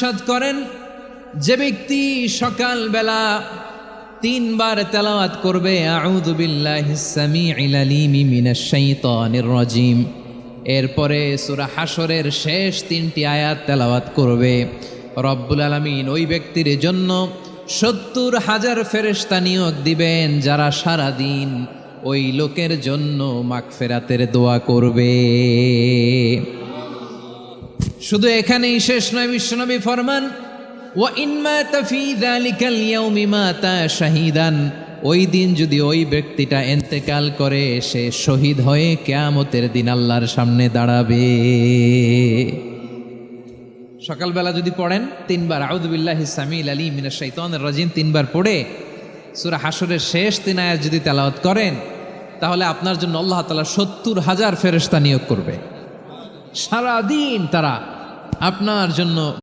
ইরশাদ করেন, যে ব্যক্তি সকালবেলা 3 বার তেলাওয়াত করবে আউযু বিল্লাহিস সামিউল আলিম মিনাশ শাইতানির রাজিম, এরপরে সূরা হাশরের শেষ 3টি আয়াত তেলাওয়াত করবে, রব্বুল আলামিন ওই ব্যক্তির জন্য 70,000 ফেরেশতা নিয়োগ দিবেন যারা সারা দিন ওই লোকের জন্য মাগফিরাতের দোয়া করবে। শুধু এখানেই শেষ নয়, বিশ্বনবী ফরমান, ওয়া ইন মাতা ফি যালিকাল ইয়াউমি মাতা শাহীদান, ওই দিন যদি ওই ব্যক্তিটা ইন্তেকাল করে সে শহীদ হয়ে কিয়ামতের দিন আল্লাহর সামনে দাঁড়াবে। সকালবেলা যদি পড়েন 3 বার আউযু বিল্লাহিস সামিউল আলিম মিনাশ শাইতানির রাজিম 3 বার পড়ে সূরা হাশরের শেষ 3 আয়াত যদি তেলাওয়াত করেন, তাহলে আপনার জন্য আল্লাহ তাআলা 70,000 ফেরেশতা নিয়োগ করবে, সারা দিন তারা আপনার জন্য